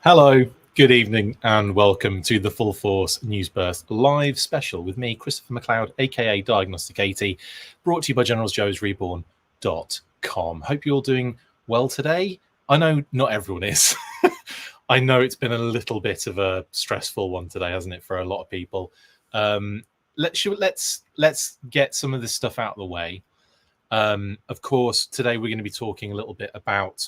Hello, good evening, and welcome to the Full Force News Burst live special with me, Christopher McLeod AKA Diagnostic 80, brought to you by GeneralsJoesReborn.com. Hope you're all doing well today. I know not everyone is. I know it's been a little bit of a stressful one today, hasn't it, for a lot of people. Let's get some of this stuff out of the way. Of course, today we're going to be talking a little bit about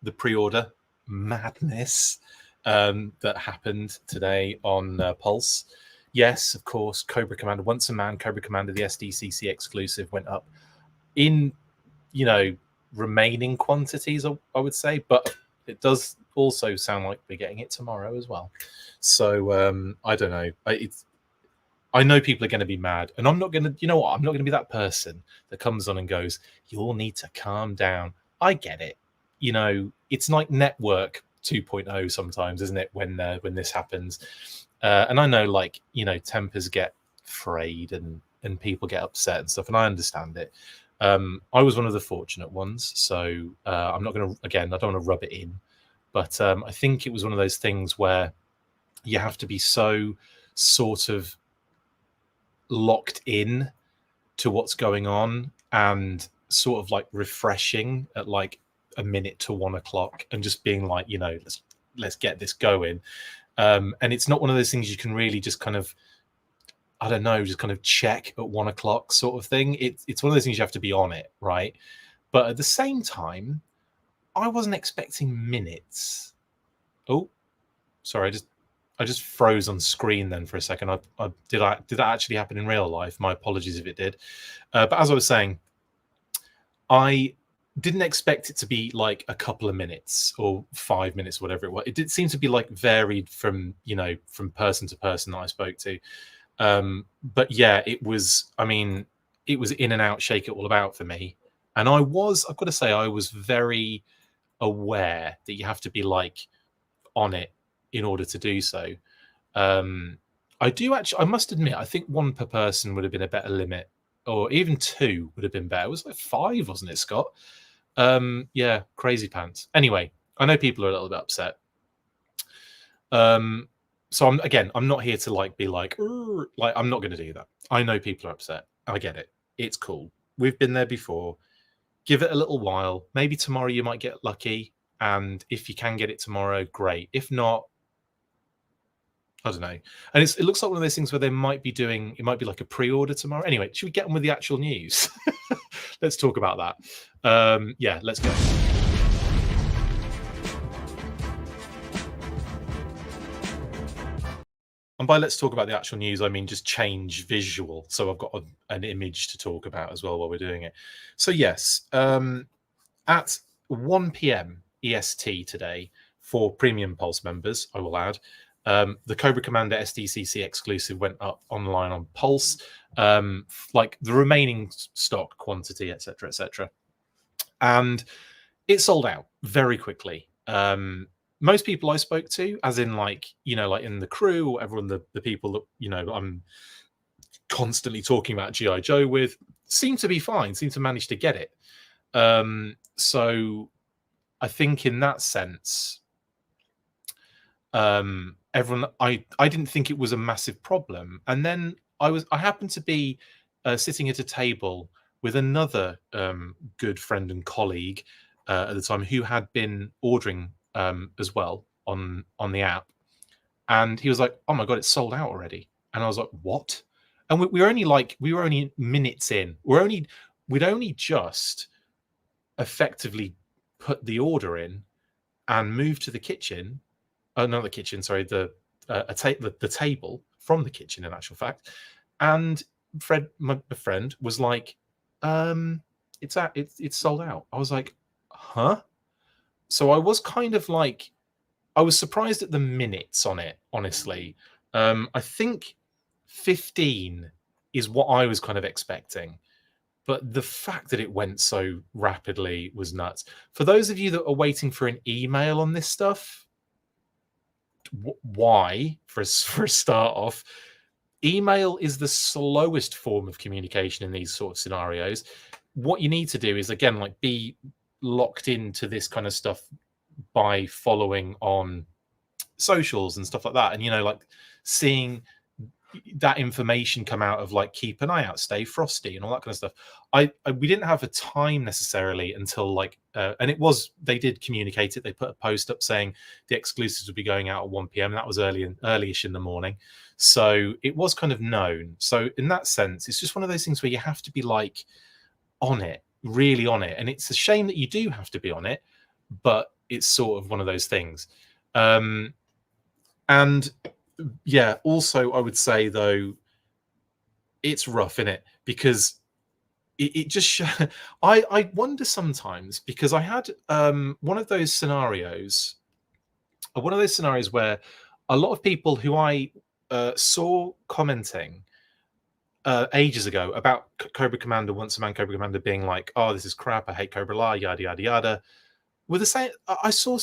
the Preorder Madness that happened today on Pulse. Yes, of course, Cobra Commander, once a man, Cobra Commander, the SDCC exclusive, went up in, remaining quantities, I would say, but it does also sound like we're getting it tomorrow as well. So I don't know. I know people are going to be mad, and I'm not going to, I'm not going to be that person that comes on and goes, you all need to calm down. I get it. It's like network 2.0 sometimes, isn't it, when this happens? And I know, tempers get frayed and people get upset and stuff, and I understand it. I was one of the fortunate ones, so I'm not going to, again, I don't want to rub it in, but I think it was one of those things where you have to be so sort of locked in to what's going on and sort of like refreshing at like a minute to 1 o'clock and just being like, let's get this going. And it's not one of those things you can really just kind of, I don't know, just kind of check at 1 o'clock sort of thing. It's one of those things you have to be on it, right? But at the same time, I wasn't expecting minutes. Oh, sorry, I just froze on screen then for a second. Did that actually happen in real life? My apologies if it did. But as I was saying, I didn't expect it to be like a couple of minutes or 5 minutes, whatever it was. It did seem to be like varied from person to person that I spoke to. But yeah, it was in and out, shake it all about for me. And I've got to say, I was very aware that you have to be like on it in order to do so. I must admit, I think 1 per person would have been a better limit, or even 2 would have been better. It was like 5, wasn't it, Scott? Yeah, crazy pants. Anyway, I know people are a little bit upset. So I'm not here to be like I'm not going to do that. I know people are upset. I get it. It's cool. We've been there before. Give it a little while. Maybe tomorrow you might get lucky, and if you can get it tomorrow, great. If not, I don't know. And it looks like one of those things where they might be doing, it might be like a pre-order tomorrow. Anyway, should we get on with the actual news? Let's talk about that. Yeah, let's go. And by let's talk about the actual news, I mean just change visual. So I've got an image to talk about as well while we're doing it. So yes, at 1 p.m. EST today, for Premium Pulse members, I will add, the Cobra Commander SDCC exclusive went up online on Pulse, like the remaining stock quantity, etc., etc., and it sold out very quickly. Most people I spoke to, as in like in the crew or everyone, the people that I'm constantly talking about GI Joe with, seem to be fine, seem to manage to get it. So I think in that sense, everyone, I didn't think it was a massive problem. And then I happened to be sitting at a table with another good friend and colleague at the time who had been ordering as well on the app, and he was like, "Oh my god, it's sold out already!" And I was like, "What?" And we were only minutes in. We'd only just effectively put the order in and moved to the kitchen. Not the kitchen, sorry, the table from the kitchen, in actual fact. And my friend was like, it's sold out. I was like, huh? So I was kind of like, I was surprised at the minutes on it, honestly. I think 15 is what I was kind of expecting. But the fact that it went so rapidly was nuts. For those of you that are waiting for an email on this stuff, why? For a start off, email is the slowest form of communication in these sort of scenarios. What you need to do is, again, like be locked into this kind of stuff by following on socials and stuff like that, and like seeing that information come out of like keep an eye out, stay frosty, and all that kind of stuff. We didn't have a time necessarily until like and they did communicate it. They put a post up saying the exclusives would be going out at 1 p.m. That was early-ish in the morning, so it was kind of known. So in that sense, it's just one of those things where you have to be like on it, really on it, and it's a shame that you do have to be on it, but it's sort of one of those things. And yeah, also I would say though, it's rough, innit? Because it just I wonder sometimes, because I had one of those scenarios where a lot of people who I saw commenting ages ago about Cobra Commander, Once a Man Cobra Commander, being like, oh, this is crap, I hate Cobra La, yada yada yada. With the same, I saw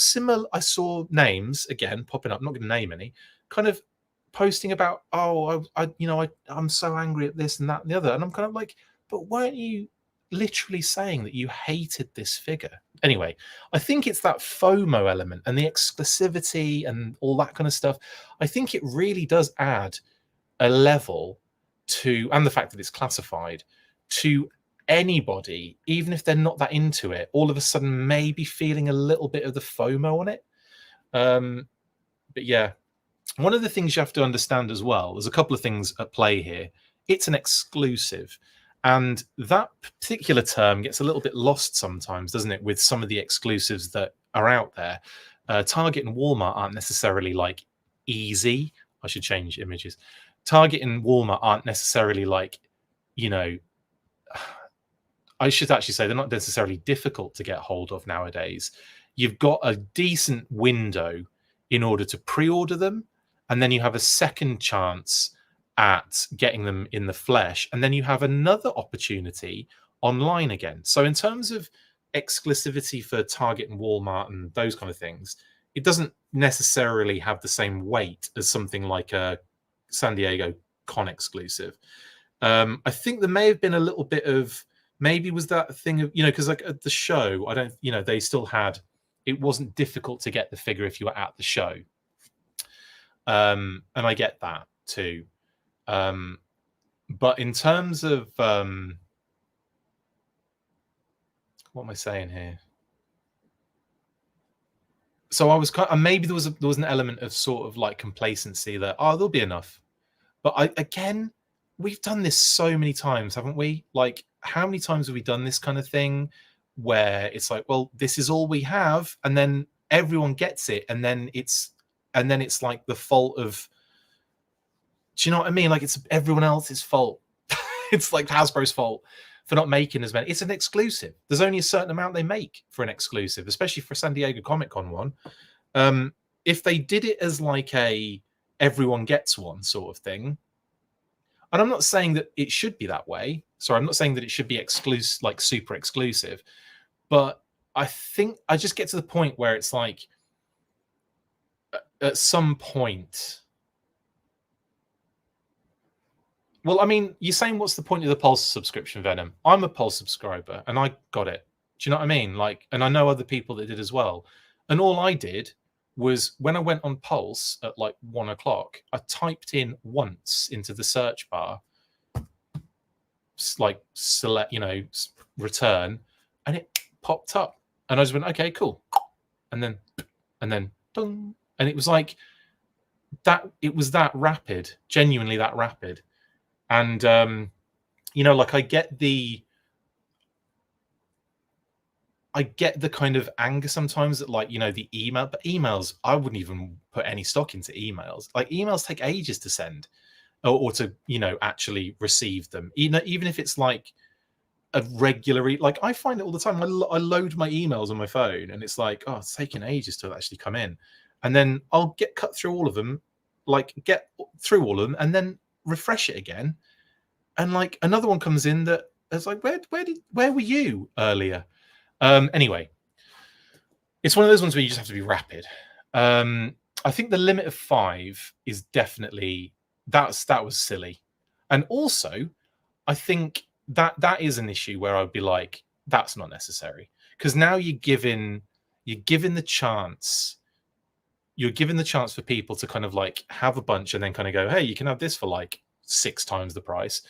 names again popping up. I'm not going to name any. Kind of posting about, oh, I'm so angry at this and that and the other, and I'm kind of like, but weren't you literally saying that you hated this figure? Anyway, I think it's that FOMO element and the exclusivity and all that kind of stuff. I think it really does add a level to, and the fact that it's classified, to anybody, even if they're not that into it, all of a sudden maybe feeling a little bit of the FOMO on it. But yeah, one of the things you have to understand as well, there's a couple of things at play here. It's an exclusive, and that particular term gets a little bit lost sometimes, doesn't it, with some of the exclusives that are out there. Target and Walmart aren't necessarily like easy. I should change images. Target and Walmart aren't necessarily like, I should actually say they're not necessarily difficult to get hold of nowadays. You've got a decent window in order to pre-order them, and then you have a second chance at getting them in the flesh, and then you have another opportunity online again. So in terms of exclusivity for Target and Walmart and those kind of things, it doesn't necessarily have the same weight as something like a San Diego Con exclusive. I think there may have been a little bit of, maybe was that thing of, because like at the show, they still had, it wasn't difficult to get the figure if you were at the show. And I get that too. But in terms of, what am I saying here? So I was maybe there was an element of sort of like complacency that, there'll be enough. But again, we've done this so many times, haven't we? Like, how many times have we done this kind of thing where it's like, well, this is all we have, and then everyone gets it, and then it's like the fault of, do you know what I mean? Like, it's everyone else's fault. It's like Hasbro's fault for not making as many. It's an exclusive. There's only a certain amount they make for an exclusive, especially for San Diego Comic-Con one. If they did it as like a everyone gets one sort of thing, and I'm not saying that it should be that way. Sorry, I'm not saying that it should be exclusive, like super exclusive, but I think I just get to the point where it's like, at some point, well, I mean, you're saying what's the point of the Pulse subscription, Venom? I'm a Pulse subscriber and I got it. Do you know what I mean? Like, and I know other people that did as well. And all I did was, when I went on Pulse at like 1 o'clock, I typed in once into the search bar, like select, return, and it popped up. And I just went, okay, cool. And then, dong. And it was like that. It was that rapid, genuinely that rapid. And, like I get the kind of anger sometimes that, like, the email, but emails, I wouldn't even put any stock into emails. Like, emails take ages to send or to, actually receive them. Even if it's like a regular, like I find it all the time. I load my emails on my phone and it's like, oh, it's taking ages to actually come in. And then I'll cut through all of them, and then refresh it again. And like another one comes in that it's like, where were you earlier? Anyway, it's one of those ones where you just have to be rapid. I think the limit of 5 is definitely, that was silly. And also, I think that is an issue where I'd be like, that's not necessary. Because now you're giving you're given the chance. You're given the chance for people to kind of like have a bunch and then kind of go, hey, you can have this for like 6 times the price.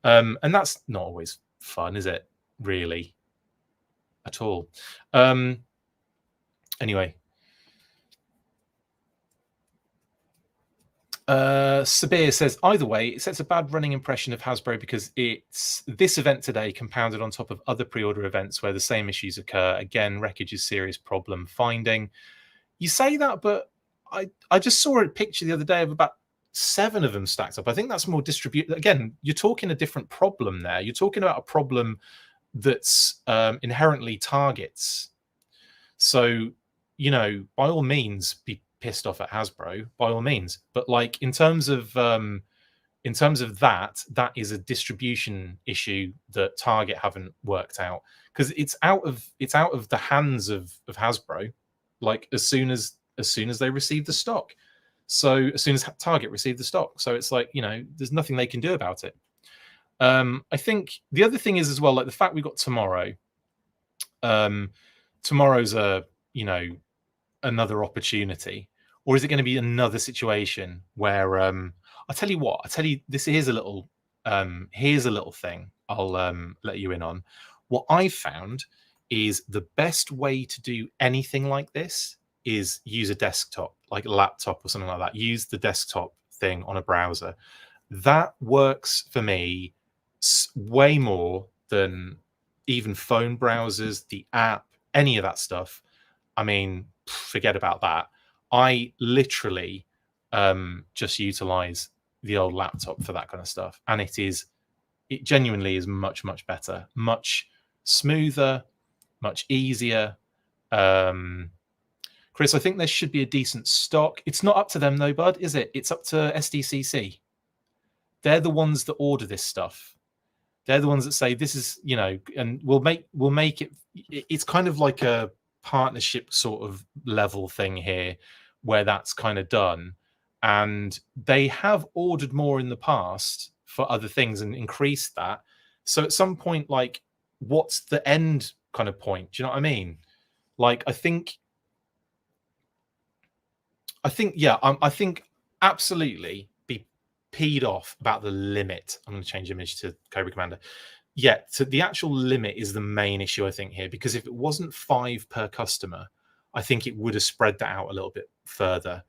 And that's not always fun, is it? Really? At all. Anyway. Sabir says, either way, it sets a bad running impression of Hasbro because it's this event today compounded on top of other pre-order events where the same issues occur. Again, wreckage is serious problem finding. You say that, but I just saw a picture the other day of about 7 of them stacked up. I think that's more distributed. Again, you're talking a different problem there. You're talking about a problem that's inherently targets. So, you know, by all means, be pissed off at Hasbro, by all means. But like in terms of that is a distribution issue that Target haven't worked out, because it's out of the hands of Hasbro. Like as soon as they receive the stock. So as soon as Target received the stock. So it's like, you know, there's nothing they can do about it. I think the other thing is as well, like the fact we've got tomorrow. Tomorrow's another opportunity, or is it going to be another situation where I'll tell you this here's a little thing I'll let you in on. What I found is the best way to do anything like this is use a desktop, like a laptop or something like that. Use the desktop thing on a browser. That works for me way more than even phone browsers, the app, any of that stuff. I mean, forget about that. I literally just utilize the old laptop for that kind of stuff. And it genuinely is much, much better, much smoother, much easier. Chris, I think there should be a decent stock. It's not up to them though, bud, is it? It's up to SDCC. They're the ones that order this stuff. They're the ones that say this is, you know, and we'll make it. It's kind of like a partnership sort of level thing here where that's kind of done. And they have ordered more in the past for other things and increased that. So at some point, like, what's the end kind of point? Do you know what I mean? Like, I think absolutely be peed off about the limit. I'm going to change image to Cobra Commander. Yeah, so the actual limit is the main issue, I think, here, because if it wasn't 5 per customer, I think it would have spread that out a little bit further,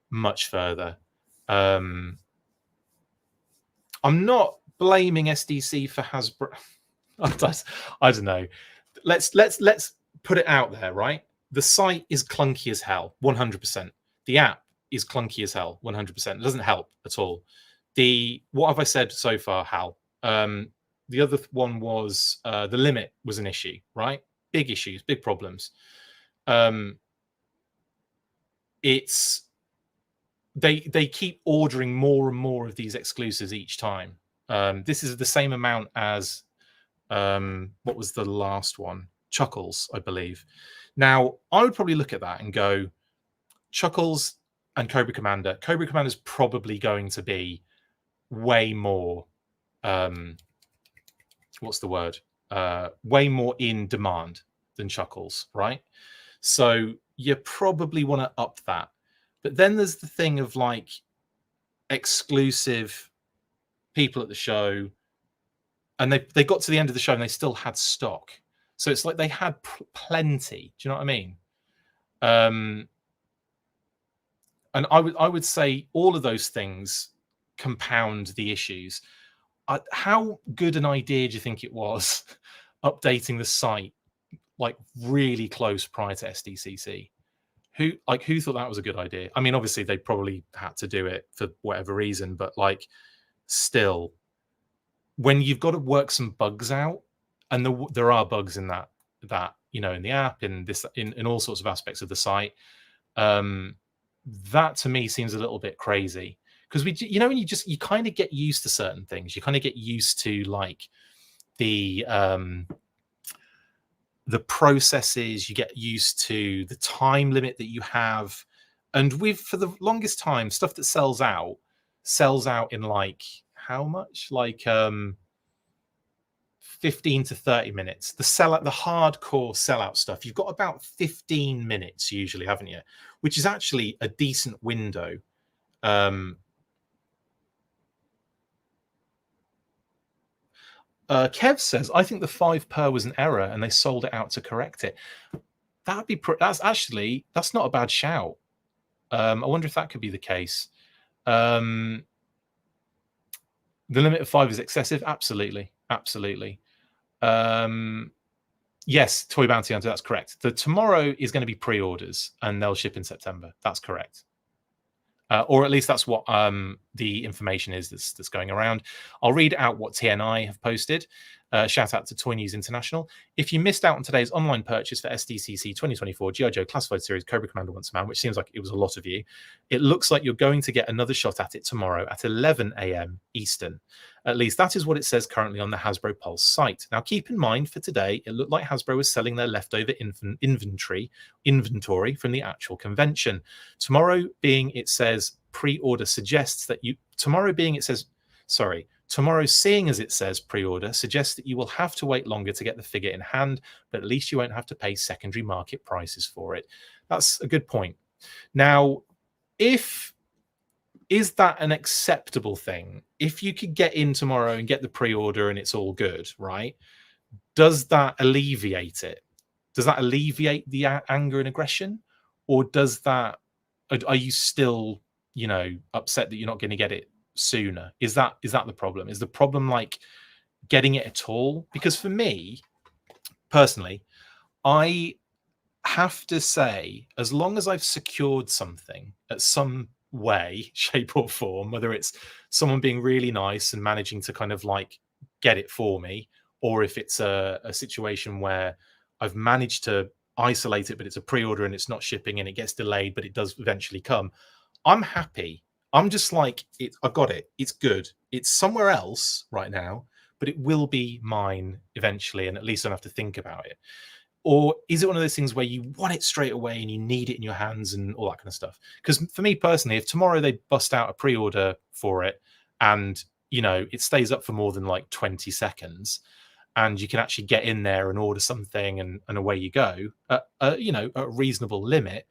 much further. I'm not blaming SDC for Hasbro. I don't know. Let's put it out there, right? The site is clunky as hell, 100%. The app is clunky as hell, 100%. It doesn't help at all. What have I said so far, Hal? The other one was the limit was an issue, right? Big issues, big problems. It's they keep ordering more and more of these exclusives each time. This is the same amount as what was the last one? Chuckles, I believe. Now, I would probably look at that and go, Chuckles and Cobra Commander. Cobra Commander is probably going to be way more. What's the word? Way more in demand than Chuckles, right? So you probably want to up that. But then there's the thing of like exclusive people at the show, and they got to the end of the show and they still had stock. So it's like they had plenty. Do you know what I mean? And I would say all of those things compound the issues. How good an idea do you think it was updating the site like really close prior to SDCC? Who thought that was a good idea? I mean, obviously they probably had to do it for whatever reason, but like still, when you've got to work some bugs out, and there are bugs in that you know, in the app, in this, in all sorts of aspects of the site, that to me seems a little bit crazy. Because you know, when you kind of get used to certain things, you kind of get used to like the processes, you get used to the time limit that you have, and for the longest time, stuff that sells out in like how much, like 15 to 30 minutes. The sellout, the hardcore sellout stuff, you've got about 15 minutes usually, haven't you? Which is actually a decent window. Kev says, I think the 5 per was an error and they sold it out to correct it. That'd be that's not a bad shout. I wonder if that could be the case. The limit of 5 is excessive. Absolutely. Yes, Toy Bounty Hunter, that's correct. The tomorrow is going to be pre-orders and they'll ship in September. That's correct. Or at least that's what the information is that's going around. I'll read out what TNI have posted. Shout out to Toy News International. If you missed out on today's online purchase for SDCC 2024 G.I. Joe Classified Series Cobra Commander Once a Man, which seems like it was a lot of you, it looks like you're going to get another shot at it tomorrow at 11 a.m. Eastern. At least that is what it says currently on the Hasbro Pulse site. Now, keep in mind for today, it looked like Hasbro was selling their leftover inventory from the actual convention. Tomorrow being, it says pre-order suggests that you... Tomorrow, seeing as it says pre-order, suggests that you will have to wait longer to get the figure in hand, but at least you won't have to pay secondary market prices for it. That's a good point. Now, is that an acceptable thing? If you could get in tomorrow and get the pre-order and it's all good, right? Does that alleviate it? Does that alleviate the anger and aggression? Or are you still, upset that you're not going to get it sooner? Is that the problem? Is the problem like getting it at all? Because for me personally, I have to say, as long as I've secured something at some way, shape or form, whether it's someone being really nice and managing to kind of like get it for me, or if it's a situation where I've managed to isolate it but it's a pre-order and it's not shipping and it gets delayed but it does eventually come, I'm happy. I'm just like, I got it. It's good. It's somewhere else right now, but it will be mine eventually, and at least I don't have to think about it. Or is it one of those things where you want it straight away and you need it in your hands and all that kind of stuff? Because for me personally, if tomorrow they bust out a pre-order for it and, it stays up for more than like 20 seconds and you can actually get in there and order something and away you go at a reasonable limit,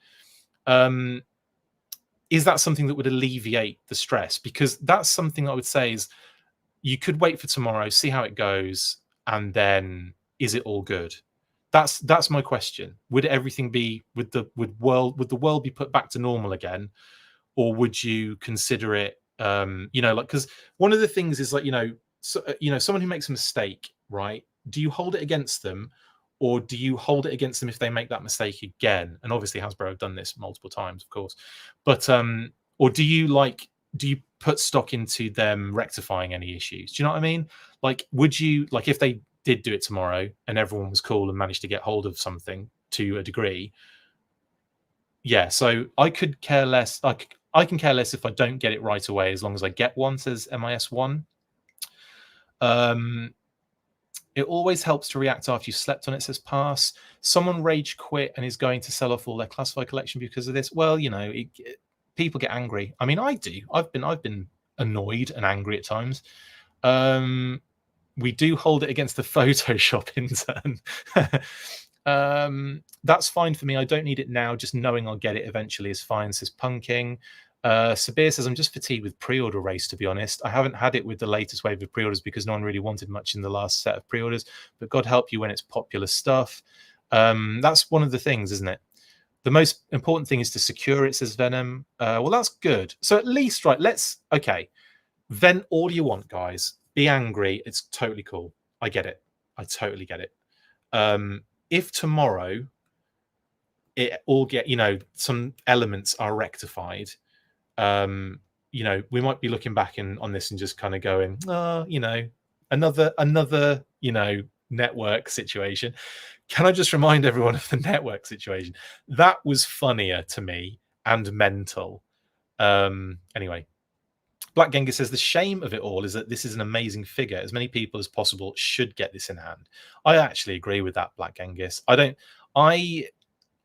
is that something that would alleviate the stress? Because that's something I would say is you could wait for tomorrow, see how it goes, and then is it all good? That's my question. Would everything be would the world be put back to normal again, or would you consider it? Because one of the things is like someone who makes a mistake, right? Do you hold it against them, or do you hold it against them if they make that mistake again? And obviously Hasbro have done this multiple times, of course. But or do you put stock into them rectifying any issues? Do you know what I mean? Like, would you, like, if they did do it tomorrow and everyone was cool and managed to get hold of something to a degree, yeah, so I could care less. I can care less if I don't get it right away, as long as I get one, says MIS1. It always helps to react after you slept on it, says Pass. Someone rage quit and is going to sell off all their classified collection because of this. Well, people get angry. I mean, I do. I've been annoyed and angry at times. We do hold it against the Photoshop intern. That's fine for me. I don't need it now. Just knowing I'll get it eventually is fine, says Punking. Sabir says, I'm just fatigued with pre-order race, to be honest. I haven't had it with the latest wave of pre-orders because no one really wanted much in the last set of pre-orders, but God help you when it's popular stuff. That's one of the things, isn't it? The most important thing is to secure it, says Venom. Well, that's good. So at least, right, okay. Vent all you want, guys. Be angry. It's totally cool. I get it. I totally get it. If tomorrow it all some elements are rectified, we might be looking back on this and just kind of going, another network situation. Can I just remind everyone of the network situation? That was funnier to me and mental. Anyway, Black Genghis says the shame of it all is that this is an amazing figure. As many people as possible should get this in hand. I actually agree with that, Black Genghis. I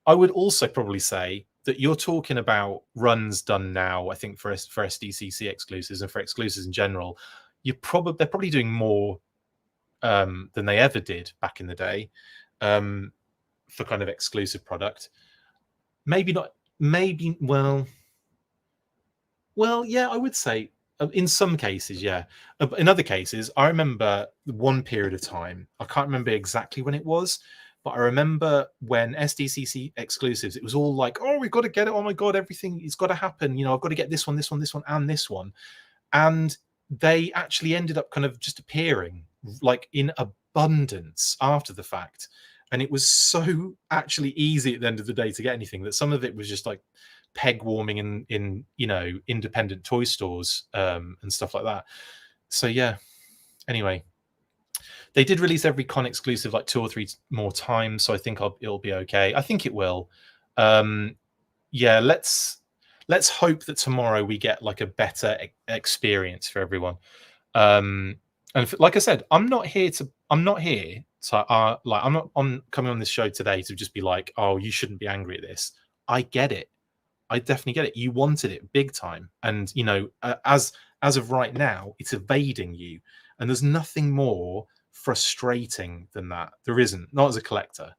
would also probably say that you're talking about runs done now, I think, for SDCC exclusives and for exclusives in general. They're probably doing more than they ever did back in the day for kind of exclusive product. Maybe not. Maybe well, yeah, I would say in some cases, yeah. In other cases, I remember one period of time. I can't remember exactly when it was, but I remember when SDCC Exclusives, it was all like, oh, we've got to get it. Oh my God, everything, it's got to happen. You know, I've got to get this one, this one, this one, and this one. And they actually ended up kind of just appearing like in abundance after the fact. And it was so actually easy at the end of the day to get anything that some of it was just like peg warming in you know, independent toy stores and stuff like that. So yeah, anyway, they did release every con exclusive like 2 or 3 more times, so I think it'll be okay. I think it will. Yeah, let's hope that tomorrow we get like a better experience for everyone. And like I said, I'm not here to like I'm coming on this show today to just be like, oh, you shouldn't be angry at this. I get it. I definitely get it. You wanted it big time, and you know, as of right now, it's evading you, and there's nothing more frustrating than that. There isn't, not as a collector.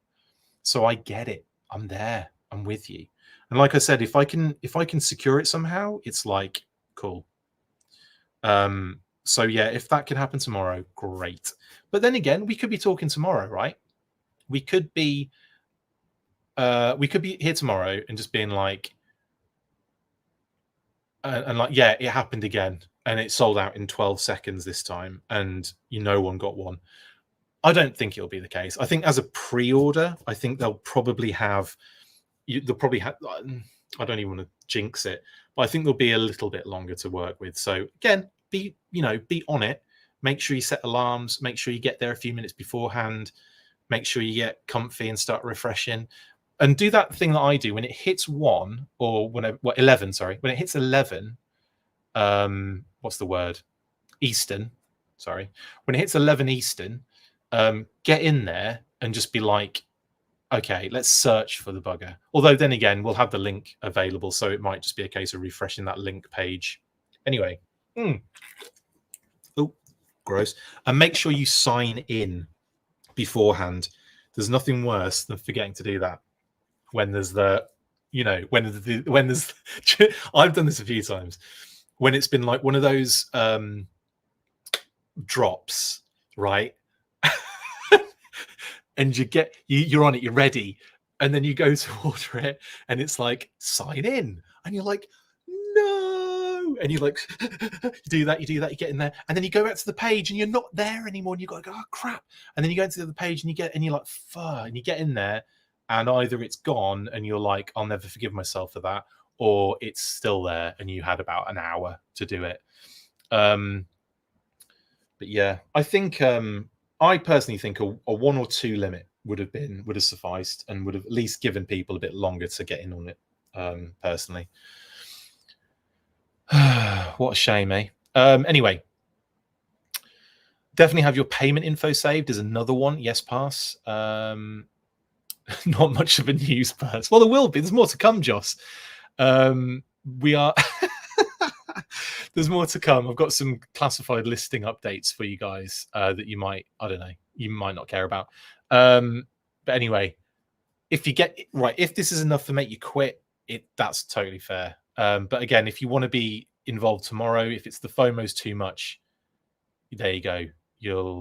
So I get it. I'm there. I'm with you. And like I said, if I can secure it somehow, it's like cool. So yeah, if that can happen tomorrow, great. But then again, we could be talking tomorrow, right? We could be here tomorrow and just being like, and like, yeah, it happened again, and it sold out in 12 seconds this time, and no one got one. I don't think it'll be the case. I think as a pre-order, I think they'll probably have. They'll probably have. I don't even want to jinx it, but I think there'll be a little bit longer to work with. So again, be on it. Make sure you set alarms. Make sure you get there a few minutes beforehand. Make sure you get comfy and start refreshing. And do that thing that I do when it hits 1 or when 11. Sorry, when it hits 11. What's the word? Eastern. Sorry, when it hits 11 Eastern, get in there and just be like, okay, let's search for the bugger. Although then again, we'll have the link available, so it might just be a case of refreshing that link page. Anyway, oh, gross. And make sure you sign in beforehand. There's nothing worse than forgetting to do that when there's the, when there's I've done this a few times when it's been like one of those drops, right? And you're on it, you're ready, and then you go to order it, and it's like sign in, and you're like, no, and you like you do that, you get in there, and then you go back to the page, and you're not there anymore, and you got to go, oh crap, and then you go into the page, and you're like, fuck, and you get in there, and either it's gone, and you're like, I'll never forgive myself for that, or it's still there, and you had about an hour to do it. But yeah, I think. I personally think a 1 or 2 limit would have sufficed and would have at least given people a bit longer to get in on it. Personally, what a shame, eh? Anyway, definitely have your payment info saved is another one. Yes, pass. Not much of a news burst. Well, there will be. There's more to come, Joss. We are. There's more to come. I've got some classified listing updates for you guys that you might, I don't know, you might not care about. But anyway, if you get right, if this is enough to make you quit, that's totally fair. But again, if you want to be involved tomorrow, if it's the FOMO's too much, there you go. You'll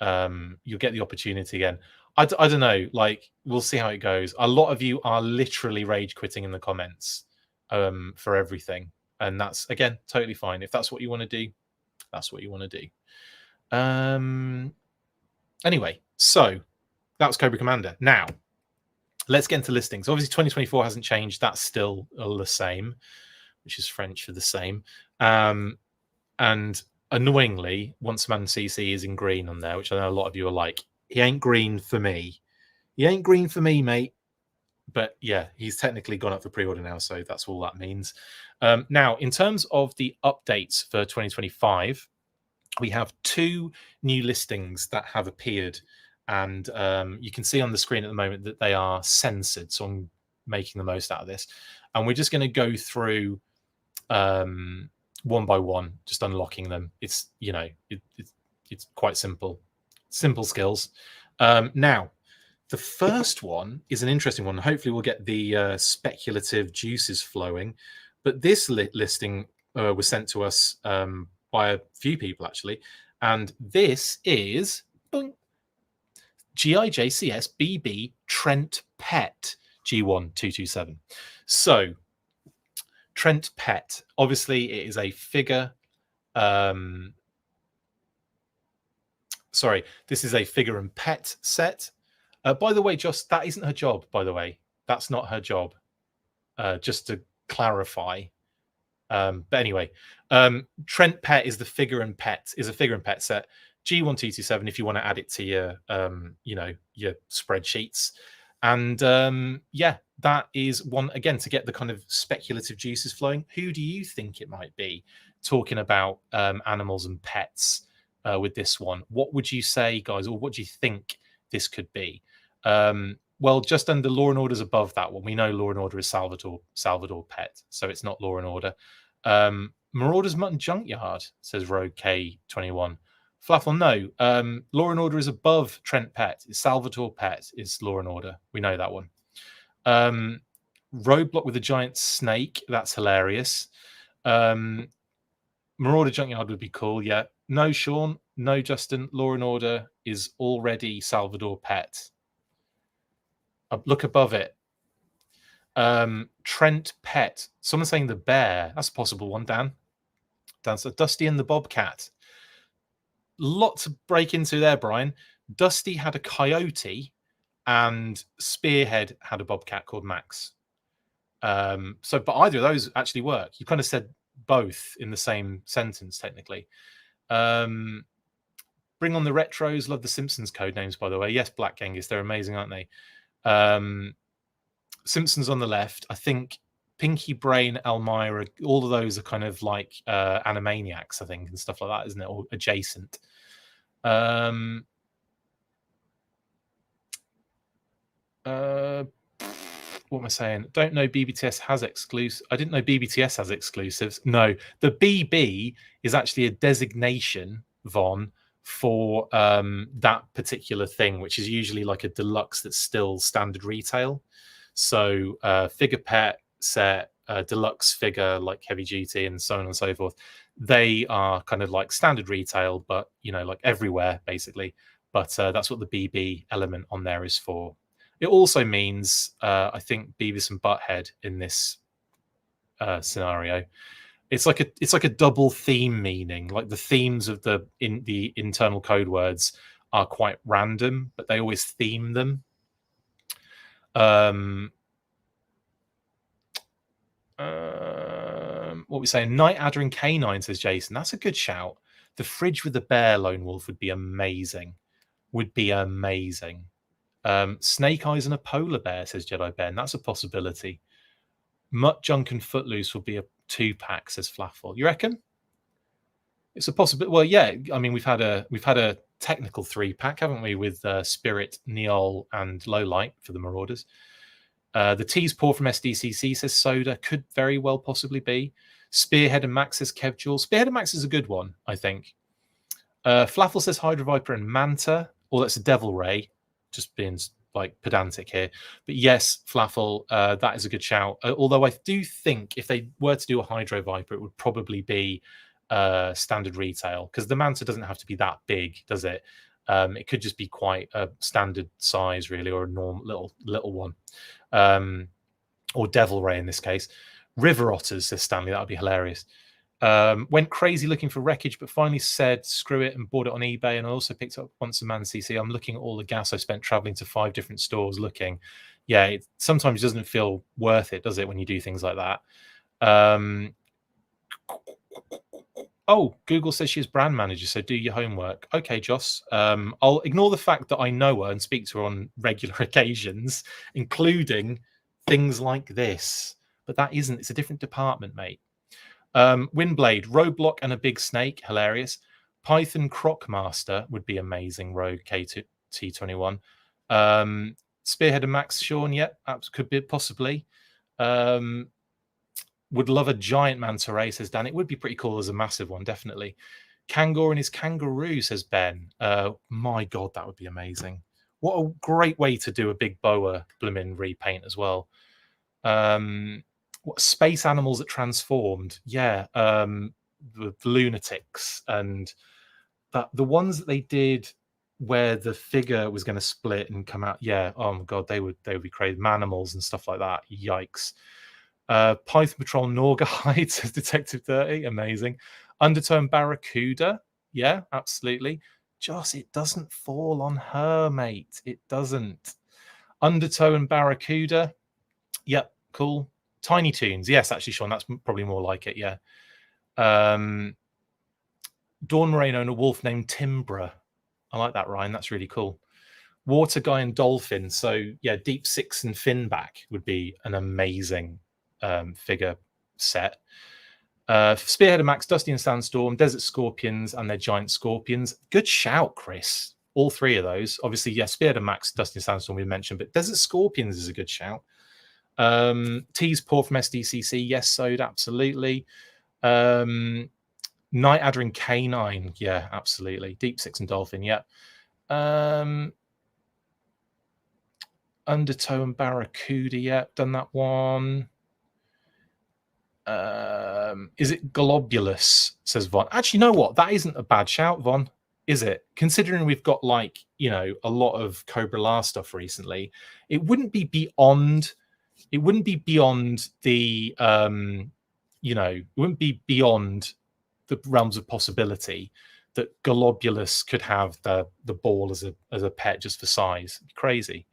get the opportunity again. I don't know. Like, we'll see how it goes. A lot of you are literally rage quitting in the comments for everything. And that's, again, totally fine. If that's what you want to do, that's what you want to do. Anyway, so that was Cobra Commander. Now, let's get into listings. Obviously, 2024 hasn't changed. That's still the same, which is French for the same. And annoyingly, Once Man CC is in green on there, which I know a lot of you are like, he ain't green for me. He ain't green for me, mate. But yeah, he's technically gone up for pre-order now, so that's all that means. Now, in terms of the updates for 2025, we have 2 new listings that have appeared, and you can see on the screen at the moment that they are censored, so I'm making the most out of this. And we're just going to go through one by one, just unlocking them. It's, it's quite simple skills. Now, the first one is an interesting one. Hopefully, we'll get the speculative juices flowing. But this listing was sent to us by a few people, actually. And this is GIJCS BB Trent Pet G1227. So, Trent Pet. Obviously, it is a figure. Sorry, this is a figure and pet set. By the way, Joss, that isn't her job, by the way. That's not her job. Just to clarify. But anyway, Trent Pet is the figure and pet, is a figure and pet set. G1227 if you want to add it to your your spreadsheets. And yeah, that is one, again, to get the kind of speculative juices flowing. Who do you think it might be, talking about animals and pets with this one? What would you say, guys, or what do you think this could be? Well, just under Law and Order's above that one. We know Law and Order is Salvador Pet, so it's not Law and Order. Marauders Mutton Junkyard, says Rogue K21. Flaffle, no. Law and Order is above Trent Pet. It's Salvador Pet is Law and Order. We know that one. Roadblock with a giant snake. That's hilarious. Marauder Junkyard would be cool. Yeah. No, Sean. No, Justin. Law and Order is already Salvador Pet. Look above it. Trent Pet. Someone's saying the bear. That's a possible one, Dan. Dan's a Dusty and the Bobcat. Lot to break into there, Brian. Dusty had a coyote and Spearhead had a bobcat called Max. But either of those actually work. You kind of said both in the same sentence, technically. Bring on the retros. Love the Simpsons code names, by the way. Yes, Black Genghis. They're amazing, aren't they? Simpsons on the left. I think Pinky Brain, Elmira, all of those are kind of like Animaniacs, I think, and stuff like that, isn't it? Or adjacent. What am I saying? Don't know BBTS has exclusive. I didn't know BBTS has exclusives. No, the BB is actually a designation, Von, for that particular thing, which is usually like a deluxe that's still standard retail. So figure pet set, deluxe figure like heavy duty and so on and so forth. They are kind of like standard retail, but like everywhere basically. But that's what the BB element on there is for. It also means I think Beavis and Butthead in this scenario. It's like a double theme meaning. Like the themes of the internal code words are quite random, but they always theme them. What we saying? Night Adder and Canine, says Jason. That's a good shout. The fridge with the bear lone wolf would be amazing. Snake Eyes and a polar bear, says Jedi Ben. That's a possibility. Mutt Junk and Footloose will be a 2-pack, says Flaffle. You reckon? It's a possibility. Well, yeah. I mean, we've had a technical 3-pack, haven't we, with Spirit, Neol, and Lowlight for the Marauders. The Tease Pour from SDCC, says Soda. Could very well possibly be. Spearhead and Max, says Kev Jules. Spearhead and Max is a good one, I think. Flaffle says Hydra Viper and Manta. Or that's a Devil Ray. Just being like pedantic here. But yes, Flaffle, that is a good shout. Although I do think if they were to do a Hydro Viper, it would probably be standard retail, because the Manta doesn't have to be that big, does it? It could just be quite a standard size, really, or a normal little one. Or Devil Ray in this case. River Otters, says Stanley. That would be hilarious. Went crazy looking for wreckage, but finally said screw it and bought it on eBay. And I also picked up once a man CC. I'm looking at all the gas I spent traveling to 5 different stores looking. Yeah, it sometimes doesn't feel worth it, does it, when you do things like that? Oh, Google says she's brand manager, so do your homework. Okay, Joss. I'll ignore the fact that I know her and speak to her on regular occasions, including things like this. But that isn't. It's a different department, mate. Windblade, Roadblock and a big snake. Hilarious. Python Crocmaster would be amazing. Rogue KT21. Spearhead and Max Sean. Yep, that could be possibly. Would love a giant manta ray, says Dan. It would be pretty cool as a massive one, definitely. Kangor and his kangaroo, says Ben. My God, that would be amazing. What a great way to do a big boa blooming repaint as well. What space animals that transformed? Yeah, the lunatics and the ones that they did where the figure was going to split and come out. Yeah, oh my God, they would be crazy. Manimals and stuff like that. Yikes. Python Patrol Norgahide, says Detective 30. Amazing. Undertow and Barracuda. Yeah, absolutely. Joss, it doesn't fall on her, mate. It doesn't. Undertow and Barracuda. Yep, cool. Tiny Toons. Yes, actually, Sean, that's probably more like it. Yeah. Dawn Moreno and a wolf named Timbra. I like that, Ryan. That's really cool. Water Guy and Dolphin. So, yeah, Deep Six and Finback would be an amazing figure set. Spearhead and Max, Dusty and Sandstorm, Desert Scorpions, and their Giant Scorpions. Good shout, Chris. All three of those. Obviously, yeah, Spearhead and Max, Dusty and Sandstorm we mentioned, but Desert Scorpions is a good shout. Tease Paw from SDCC. Yes, Sode, absolutely. Night Adder and Canine. Yeah, absolutely. Deep Six and Dolphin. Yeah. Undertow and Barracuda. Yeah, done that one. Is it Globulus, says Von. Actually, you know what? That isn't a bad shout, Von, is it? Considering we've got, like, you know, a lot of Cobra La stuff recently, it wouldn't be beyond the you know, it wouldn't be beyond the realms of possibility that Globulus could have the ball as a pet just for size. Crazy.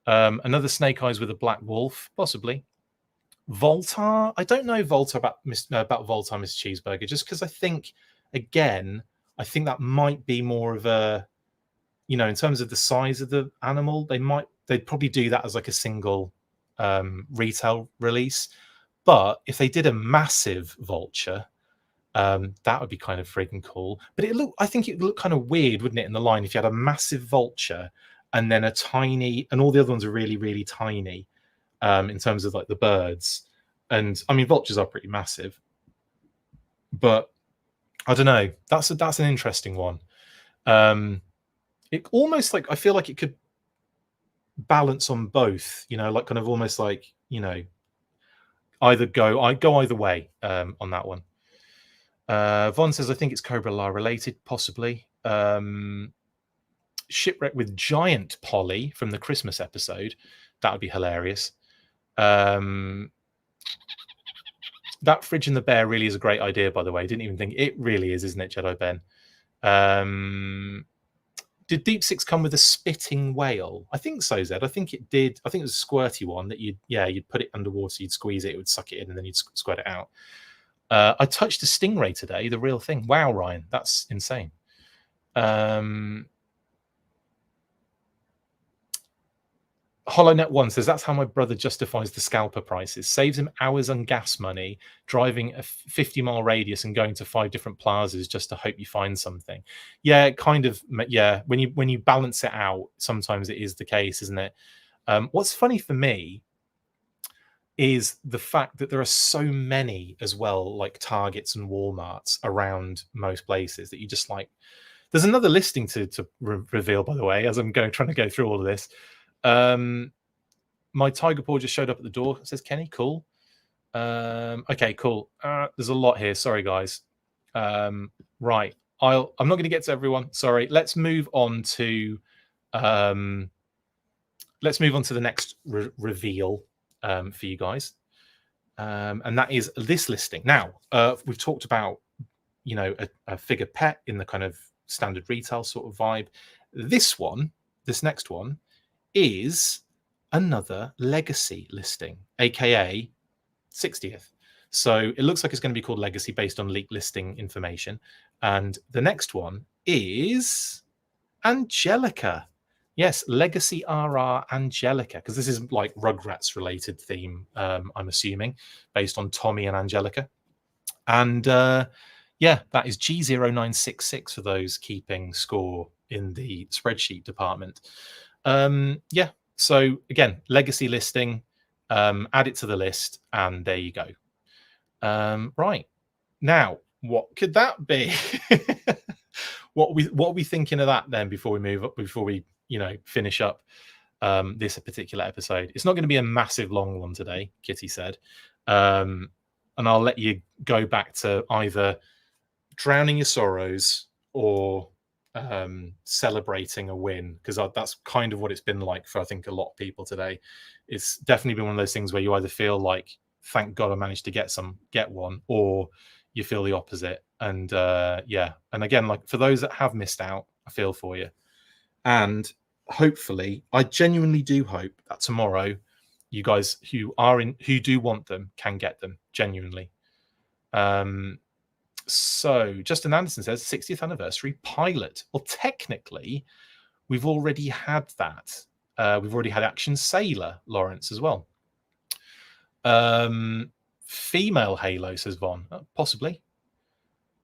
Another Snake Eyes with a black wolf, possibly. Voltar, I don't know Voltar about Voltar, Mr. Cheeseburger, just because I think that might be more of a, you know, in terms of the size of the animal, they'd probably do that as like a single retail release. But if they did a massive vulture, that would be kind of freaking cool. But I think it would look kind of weird, wouldn't it, in the line if you had a massive vulture and then a tiny, and all the other ones are really, really tiny. In terms of like the birds, and I mean vultures are pretty massive, but I don't know. That's an interesting one. It almost like I feel like it could balance on both. You know, like kind of almost like, you know, go either way on that one. Von says I think it's Cobra La related, possibly. Shipwreck with Giant Polly from the Christmas episode. That would be hilarious. That Fridge and the Bear really is a great idea, by the way. Didn't even think it really is, isn't it, Jedi Ben? Did Deep Six come with a spitting whale? I think so, Zed. I think it did. I think it was a squirty one that you'd put it underwater, you'd squeeze it, it would suck it in, and then you'd squirt it out. I touched a stingray today, the real thing. Wow, Ryan, that's insane. HollowNet1 says that's how my brother justifies the scalper prices. Saves him hours on gas money, driving a 50-mile radius and going to 5 different plazas just to hope you find something. Yeah, kind of. Yeah, when you balance it out, sometimes it is the case, isn't it? What's funny for me is the fact that there are so many as well, like Targets and Walmarts around most places that you just like. There's another listing to reveal, by the way, as I'm trying to go through all of this. My tiger paw just showed up at the door. It says Kenny, cool. Okay, cool. There's a lot here. Sorry, guys. Right. I'm not going to get to everyone. Sorry. Let's move on to the next reveal for you guys. And that is this listing. Now, we've talked about, you know, a figure pet in the kind of standard retail sort of vibe. This next one is another legacy listing, aka 60th. So it looks like it's going to be called Legacy based on leaked listing information. And the next one is Angelica. Yes, Legacy RR Angelica, because this is like Rugrats related theme, I'm assuming, based on Tommy and Angelica. And yeah, that is G0966 for those keeping score in the spreadsheet department. Yeah, so again, legacy listing, add it to the list, and there you go. Right now, What could that be? What are we thinking of that then before we move up, before we finish up this particular episode? It's not going to be a massive long one today, Kitty said, and I'll let you go back to either drowning your sorrows or celebrating a win, because that's kind of what it's been like for I think a lot of people today. It's definitely been one of those things where you either feel like, thank God I managed to get one, or you feel the opposite. And and again, like for those that have missed out, I feel for you. And hopefully, I genuinely do hope that tomorrow you guys who do want them can get them, genuinely. So Justin Anderson says 60th anniversary pilot. Well, technically, we've already had that. We've already had Action Sailor, Lawrence, as well. Female Halo, says Von. Possibly.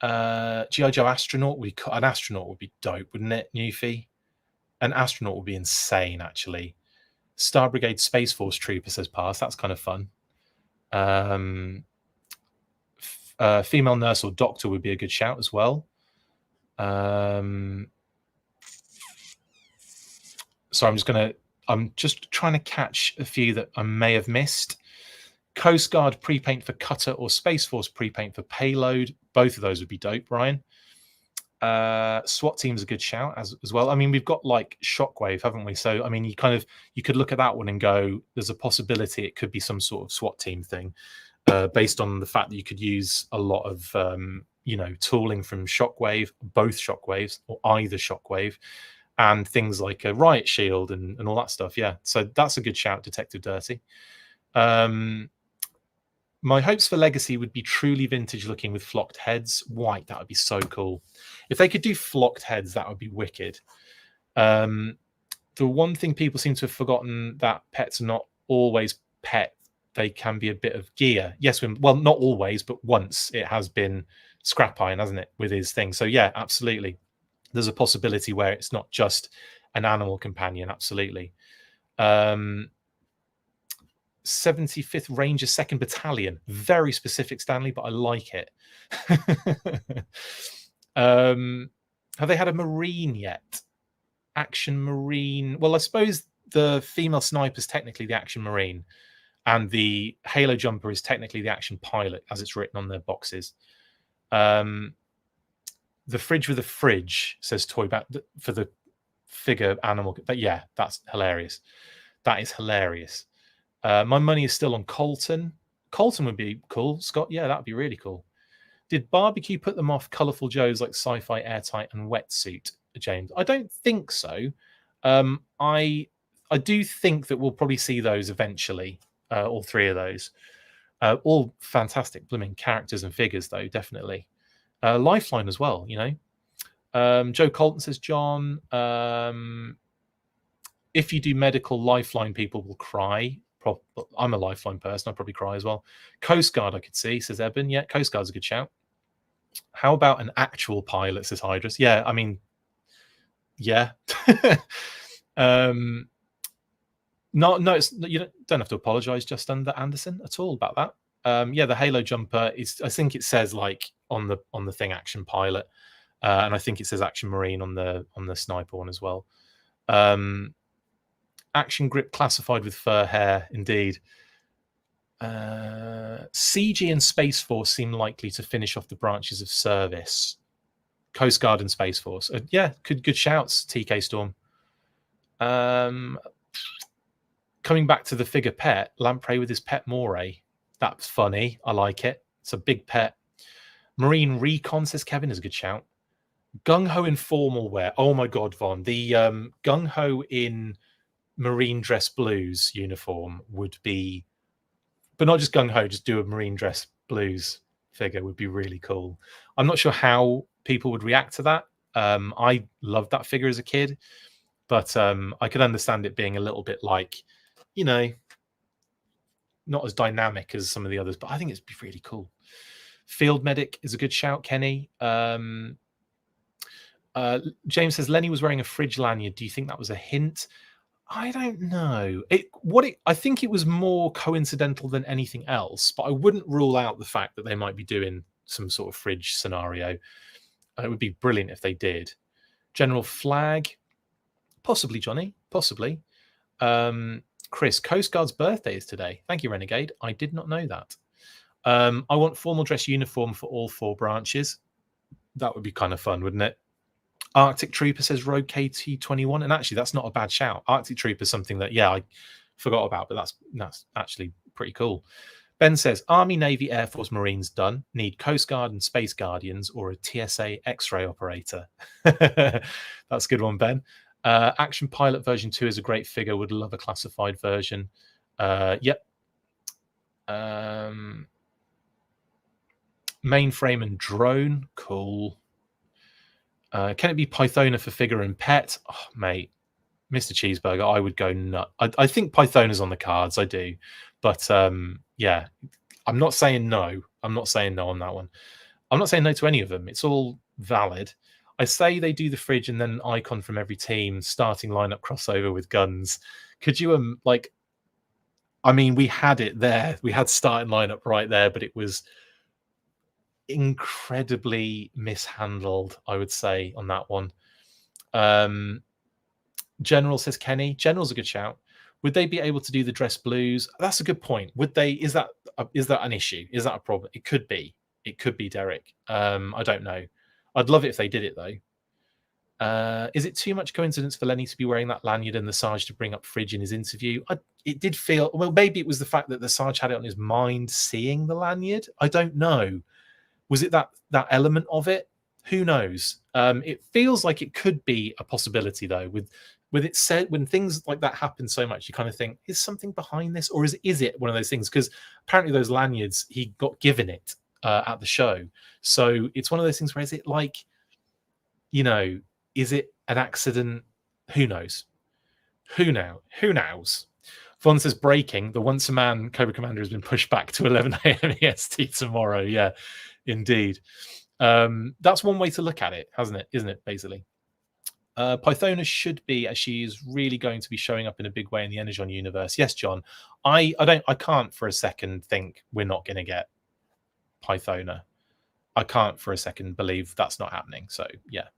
G.I. Joe astronaut. An astronaut would be dope, wouldn't it, Newfie? An astronaut would be insane, actually. Star Brigade Space Force Trooper, says Pass. That's kind of fun. Female nurse or doctor would be a good shout as well. So I'm just trying to catch a few that I may have missed. Coast Guard pre-paint for cutter or Space Force pre-paint for payload. Both of those would be dope, Ryan. SWAT team's a good shout as well. I mean, we've got like Shockwave, haven't we? So I mean, you could look at that one and go, there's a possibility it could be some sort of SWAT team thing, based on the fact that you could use a lot of tooling from Shockwave, both Shockwaves or either Shockwave, and things like a riot shield and all that stuff. Yeah, so that's a good shout, Detective Dirty. My hopes for Legacy would be truly vintage looking with flocked heads. White, that would be so cool. If they could do flocked heads, that would be wicked. The one thing people seem to have forgotten, that pets are not always pet. They can be a bit of gear. Yes, well, not always, but once it has been Scrap Iron, hasn't it, with his thing. So yeah, absolutely. There's a possibility where it's not just an animal companion. Absolutely. 75th Ranger 2nd Battalion. Very specific, Stanley, but I like it. Have they had a Marine yet? Action Marine. Well, I suppose the female sniper is technically the Action Marine, and the Halo Jumper is technically the Action Pilot, as it's written on their boxes. The fridge with a fridge, says Toybat, for the figure animal. But yeah, that's hilarious. That is hilarious. My money is still on Colton. Colton would be cool. Scott, yeah, that would be really cool. Did Barbecue put them off Colourful Joes like Sci-Fi, Airtight, and Wetsuit, James? I don't think so. I do think that we'll probably see those eventually, all three of those. All fantastic blooming characters and figures, though, definitely. Lifeline as well, Joe Colton says, John, if you do medical, Lifeline people will cry. I'm a Lifeline person. I'd probably cry as well. Coast Guard, I could see, says Eben. Yeah, Coast Guard's a good shout. How about an actual pilot, says Hydrus? Yeah, I mean, yeah. No, you don't have to apologize, Justin Anderson, at all about that. Yeah, the Halo Jumper is, I think it says like on the thing Action Pilot, and I think it says Action Marine on the sniper one as well. Action Grip classified with fur hair, indeed. CG and Space Force seem likely to finish off the branches of service. Coast Guard and Space Force. Yeah, good shouts, TK Storm. Coming back to the figure pet, Lamprey with his pet Moray. That's funny. I like it. It's a big pet. Marine Recon, says Kevin, is a good shout. Gung Ho in formal wear. Oh my God, Von. The Gung Ho in Marine Dress Blues uniform would be, but not just Gung Ho, just do a Marine Dress Blues figure would be really cool. I'm not sure how people would react to that. I loved that figure as a kid, but I could understand it being a little bit like, not as dynamic as some of the others, but I think it'd be really cool. Field Medic is a good shout, Kenny. James says Lenny was wearing a fridge lanyard. Do you think that was a hint? I don't know. I think it was more coincidental than anything else, but I wouldn't rule out the fact that they might be doing some sort of fridge scenario. It would be brilliant if they did. General flag, possibly, Johnny, possibly. Chris, Coast Guard's birthday is today. Thank you, Renegade. I did not know that. I want formal dress uniform for all 4 branches. That would be kind of fun, wouldn't it? Arctic Trooper says Rogue KT-21, and actually that's not a bad shout. Arctic Trooper is something that, yeah, I forgot about, but that's actually pretty cool. Ben says Army, Navy, Air Force, Marines done. Need Coast Guard and Space Guardians or a TSA X-ray operator. That's a good one, Ben. Action Pilot version 2 is a great figure. Would love a classified version. Yep. Mainframe and drone, cool. Can it be Pythona for figure and pet? Oh, mate, Mr. Cheeseburger, I would go nut. I think Pythona's on the cards, I do. But yeah, I'm not saying no. I'm not saying no on that one. I'm not saying no to any of them. It's all valid. I say they do the fridge and then an icon from every team, starting lineup crossover with guns. Could you, like, I mean, we had it there. We had starting lineup right there, but it was incredibly mishandled, I would say, on that one. General says Kenny. General's a good shout. Would they be able to do the dress blues? That's a good point. Would they? Is that an issue? Is that a problem? It could be. It could be, Derek. I don't know. I'd love it if they did it though. Is it too much coincidence for Lenny to be wearing that lanyard and the Sarge to bring up fridge in his interview? It did feel, well, maybe it was the fact that the Sarge had it on his mind seeing the lanyard. I don't know. Was it that element of it? Who knows? It feels like it could be a possibility though. With it said, when things like that happen so much, you kind of think, is something behind this, or is it one of those things? Because apparently those lanyards, he got given it at the show, so it's one of those things where is it like, you know, is it an accident? Who knows? Who knows? Vaughn says breaking. The Once a Man Cobra Commander has been pushed back to 11 a.m. EST tomorrow. Yeah, indeed. That's one way to look at it, hasn't it? Isn't it? Basically. Pythona should be, as she is really going to be showing up in a big way in the Energon universe. Yes, John. I can't for a second think we're not going to get Pythona. I can't for a second believe that's not happening. So yeah.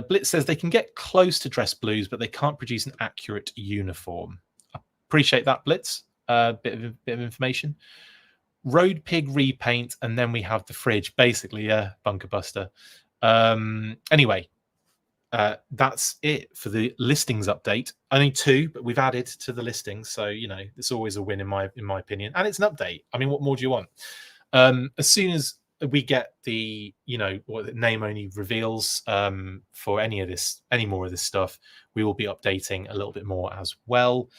Blitz says they can get close to dress blues, but they can't produce an accurate uniform. Appreciate that, Blitz. Bit of information. Road Pig repaint, and then we have the fridge. Basically, yeah, Bunker Buster. Anyway. That's it for the listings update. Only 2, but we've added to the listings, so you know it's always a win in my opinion. And it's an update. I mean, what more do you want? As soon as we get the name only reveals for any more of this stuff, we will be updating a little bit more as well.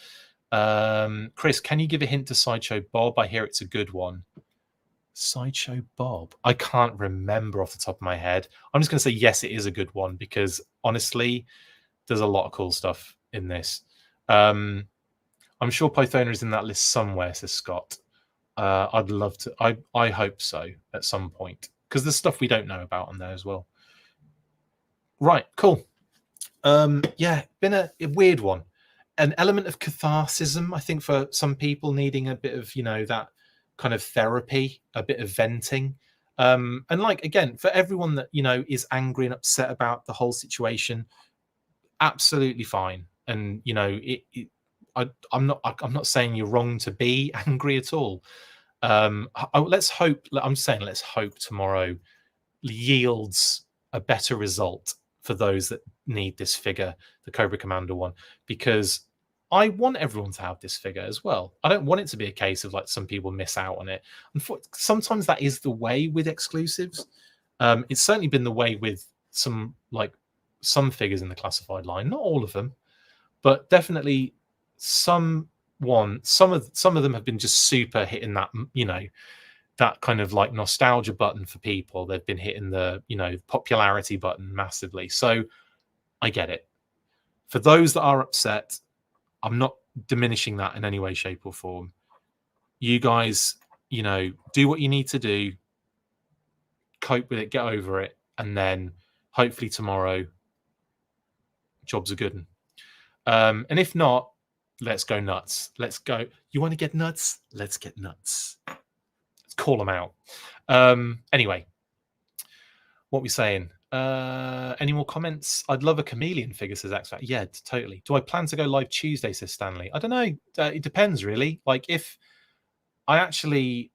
Chris, can you give a hint to Sideshow Bob? I hear it's a good one. Sideshow Bob, I can't remember off the top of my head. I'm just going to say yes, it is a good one, because honestly there's a lot of cool stuff in this. I'm sure Pythona is in that list somewhere, says Scott. I'd love to, I hope so at some point, because there's stuff we don't know about on there as well. Right, cool. Yeah, been a weird one. An element of catharsism, I think, for some people needing a bit of, that kind of therapy, a bit of venting, and like, again, for everyone that is angry and upset about the whole situation, absolutely fine. And I'm not saying you're wrong to be angry at all. Let's hope tomorrow yields a better result for those that need this figure, the Cobra Commander one, because I want everyone to have this figure as well. I don't want it to be a case of like some people miss out on it. And sometimes that is the way with exclusives. It's certainly been the way with some figures in the classified line, not all of them, but definitely some of them have been just super hitting that, that kind of like nostalgia button for people. They've been hitting the, popularity button massively. So I get it. For those that are upset, I'm not diminishing that in any way, shape, or form. You guys, do what you need to do, cope with it, get over it, and then hopefully tomorrow, jobs are good. And if not, let's go nuts. Let's go. You want to get nuts? Let's get nuts. call them out. Anyway, what are we saying? Any more comments? I'd love a chameleon figure, says Axel. Yeah, totally. Do I plan to go live Tuesday, says Stanley? I don't know. It depends, really. Like, if I actually...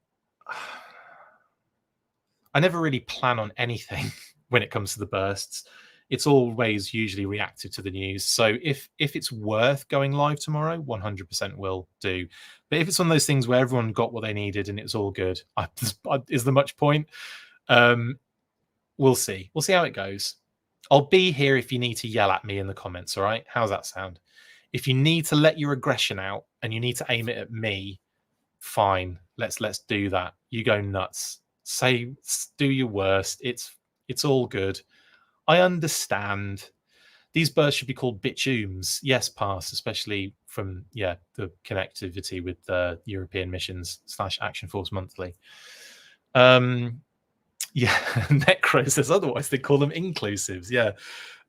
I never really plan on anything when it comes to the bursts. It's always usually reactive to the news. So if it's worth going live tomorrow, 100% will do. But if it's one of those things where everyone got what they needed and it was all good, is there much point? We'll see. We'll see how it goes. I'll be here if you need to yell at me in the comments, all right? How's that sound? If you need to let your aggression out and you need to aim it at me, fine. Let's do that. You go nuts. Do your worst. It's all good. I understand. These bursts should be called bitchooms. Yes, pass, especially from the connectivity with European missions / Action Force Monthly. Necro says otherwise they call them inclusives.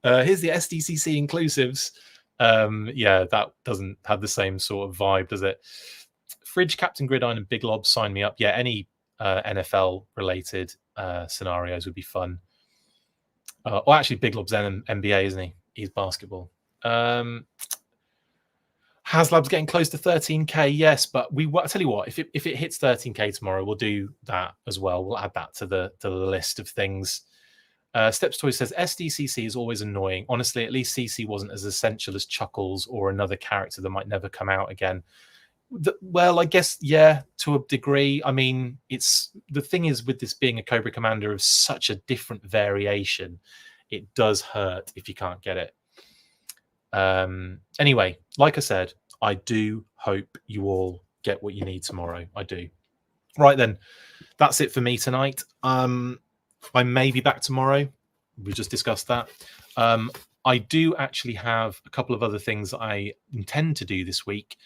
Here's the SDCC inclusives. That doesn't have the same sort of vibe, does it? Fridge, Captain Gridiron, and Big Lob, sign me up. Yeah, any NFL related scenarios would be fun. Or actually, Big Lob's NBA, isn't he? He's basketball. HasLab's getting close to 13k. Yes, but I tell you what, if it hits 13k tomorrow, we'll do that as well. We'll add that to the list of things. Steps Toy says SDCC is always annoying. Honestly, at least CC wasn't as essential as Chuckles or another character that might never come out again. Well, I guess, to a degree. I mean, the thing is, with this being a Cobra Commander of such a different variation, it does hurt if you can't get it. Anyway, like I said, I do hope you all get what you need tomorrow. I do. Right then, that's it for me tonight. I may be back tomorrow. We just discussed that. I do actually have a couple of other things that I intend to do this week.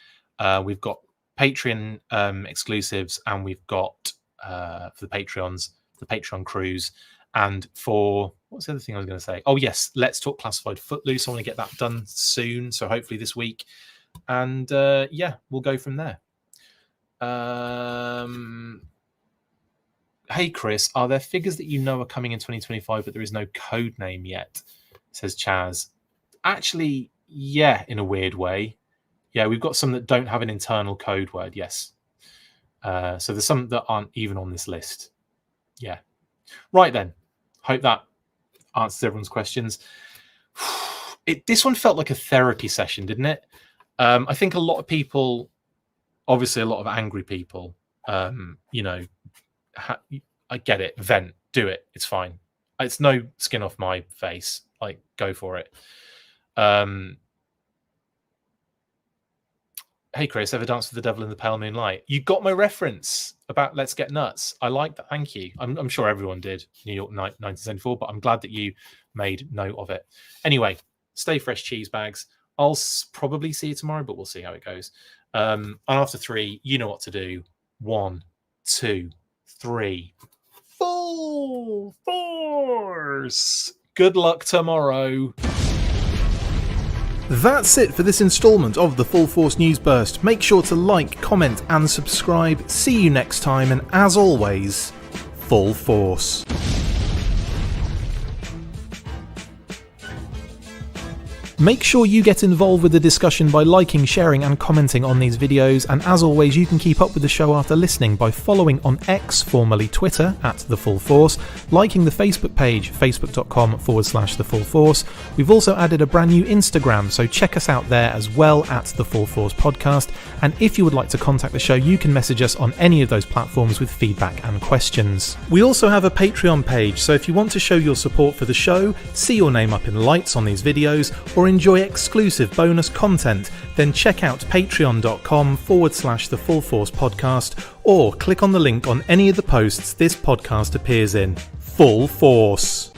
We've got Patreon exclusives, and we've got for the Patreons, the Patreon cruise, and for what's the other thing I was going to say? Oh yes, Let's Talk Classified Footloose. I want to get that done soon, so hopefully this week, and we'll go from there. Hey Chris, are there figures that you know are coming in 2025 but there is no code name yet? Says Chaz. Actually, in a weird way. Yeah, we've got some that don't have an internal code word, yes. So there's some that aren't even on this list. Yeah. Right then. Hope that answers everyone's questions. This one felt like a therapy session, didn't it? I think a lot of people, obviously a lot of angry people, I get it. Vent. Do it. It's fine. It's no skin off my face. Like, go for it. Hey Chris, ever danced with the devil in the pale moonlight? You got my reference about Let's Get Nuts. I like that. Thank you. I'm sure everyone did. New York 1974, but I'm glad that you made note of it. Anyway, stay fresh, cheese bags. I'll probably see you tomorrow, but we'll see how it goes. And after 3, you know what to do. 1, 2, 3. Full force. Good luck tomorrow. That's it for this instalment of the Full Force News Burst. Make sure to like, comment and subscribe. See you next time, and as always, Full Force. Make sure you get involved with the discussion by liking, sharing and commenting on these videos, and as always you can keep up with the show after listening by following on X, formerly Twitter, @The Full Force, liking the Facebook page, facebook.com/The Full Force. We've also added a brand new Instagram, so check us out there as well, @The Full Force Podcast, and if you would like to contact the show you can message us on any of those platforms with feedback and questions. We also have a Patreon page, so if you want to show your support for the show, see your name up in lights on these videos, or enjoy exclusive bonus content, then check out patreon.com/The Full Force Podcast, or click on the link on any of the posts this podcast appears in. Full Force.